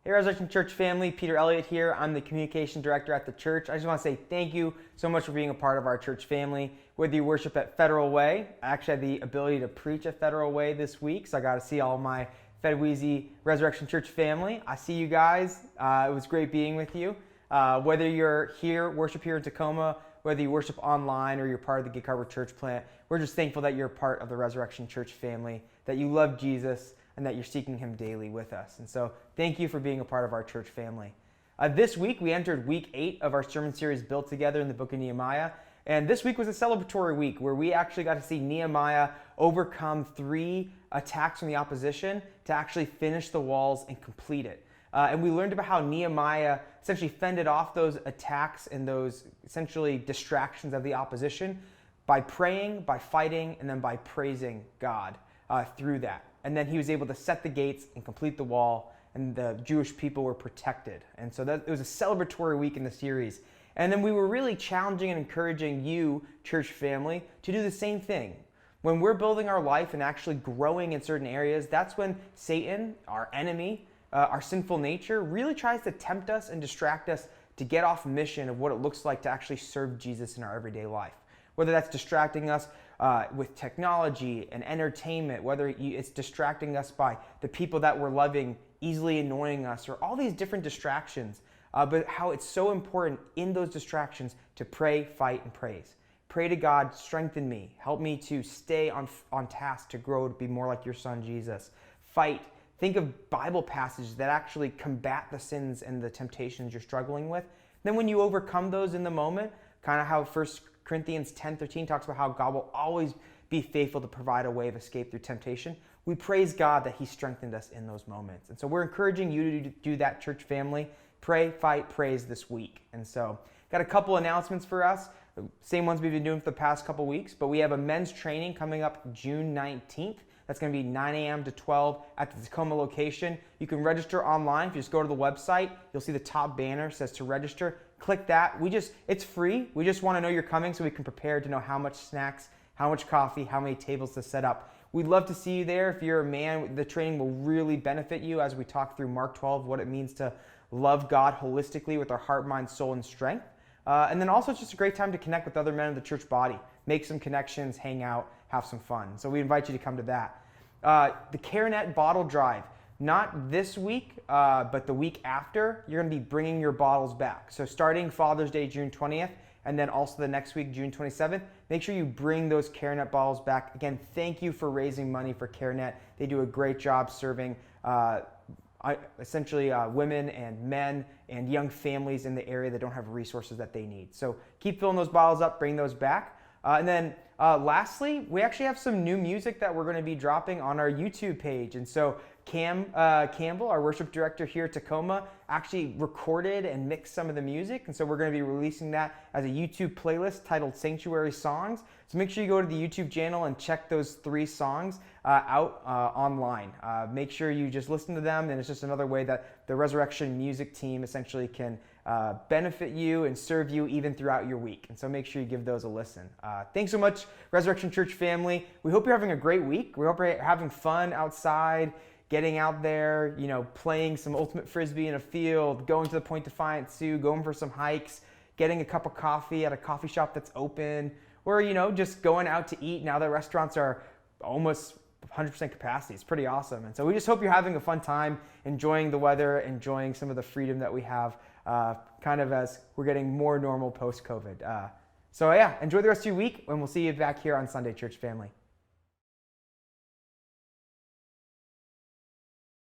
Hey, Resurrection Church family, Peter Elliott here. I'm the communication director at the church. I just want to say thank you so much for being a part of our church family. Whether you worship at Federal Way, I actually had the ability to preach at Federal Way this week, so I got to see all my Fedweezy Resurrection Church family. I see you guys. It was great being with you. Whether you're here, worship here in Tacoma, whether you worship online or you're part of the Gig Harbor Church plant, we're just thankful that you're part of the Resurrection Church family, that you love Jesus, and that you're seeking him daily with us. And so thank you for being a part of our church family. This week, we entered week 8 of our sermon series, Built Together in the book of Nehemiah. And this week was a celebratory week where we actually got to see Nehemiah overcome 3 attacks from the opposition to actually finish the walls and complete it. And we learned about how Nehemiah essentially fended off those attacks and those essentially distractions of the opposition by praying, by fighting, and then by praising God through that. And then he was able to set the gates and complete the wall, and the Jewish people were protected. And so it was a celebratory week in the series. And then we were really challenging and encouraging you, church family, to do the same thing. When we're building our life and actually growing in certain areas, that's when Satan, our enemy, our sinful nature, really tries to tempt us and distract us to get off mission of what it looks like to actually serve Jesus in our everyday life. Whether that's distracting us with technology and entertainment, whether it's distracting us by the people that we're loving easily annoying us, or all these different distractions, but how it's so important in those distractions to pray, fight, and praise. Pray to God, strengthen me, help me to stay on task to grow to be more like your son Jesus. Fight. Think of Bible passages that actually combat the sins and the temptations you're struggling with. Then when you overcome those in the moment, kind of how 1 Corinthians 10:13 talks about how God will always be faithful to provide a way of escape through temptation. We praise God that he strengthened us in those moments. And so we're encouraging you to do that, church family. Pray, fight, praise this week. And so got a couple announcements for us. Same ones we've been doing for the past couple weeks, but we have a men's training coming up June 19th. That's going to be 9 a.m. to 12 at the Tacoma location. You can register online. If you just go to the website, you'll see the top banner says to register. Click that. It's free. We just want to know you're coming so we can prepare to know how much snacks, how much coffee, how many tables to set up. We'd love to see you there. If you're a man, the training will really benefit you as we talk through Mark 12, what it means to love God holistically with our heart, mind, soul, and strength. And then also it's just a great time to connect with other men of the church body, make some connections, hang out, have some fun. So we invite you to come to that. The CareNet bottle drive, not this week, but the week after, you're going to be bringing your bottles back. So starting Father's Day, June 20th, and then also the next week, June 27th, make sure you bring those CareNet bottles back. Again, thank you for raising money for CareNet. They do a great job serving essentially women and men and young families in the area that don't have resources that they need. So keep filling those bottles up, bring those back. And then lastly, we actually have some new music that we're going to be dropping on our YouTube page. And so Cam Campbell, our worship director here at Tacoma, actually recorded and mixed some of the music. And so we're going to be releasing that as a YouTube playlist titled Sanctuary Songs. So make sure you go to the YouTube channel and check those 3 songs out online. Make sure you just listen to them, and it's just another way that the Resurrection music team essentially can benefit you and serve you even throughout your week. And so make sure you give those a listen. Thanks so much, Resurrection Church family. We hope you're having a great week. We hope you're having fun outside, getting out there, playing some ultimate frisbee in a field, going to the Point Defiant Sioux, going for some hikes, getting a cup of coffee at a coffee shop that's open, or, just going out to eat now that restaurants are almost 100% capacity. It's pretty awesome. And so we just hope you're having a fun time, enjoying the weather, enjoying some of the freedom that we have kind of as we're getting more normal post-COVID. So yeah, enjoy the rest of your week, and we'll see you back here on Sunday, church family.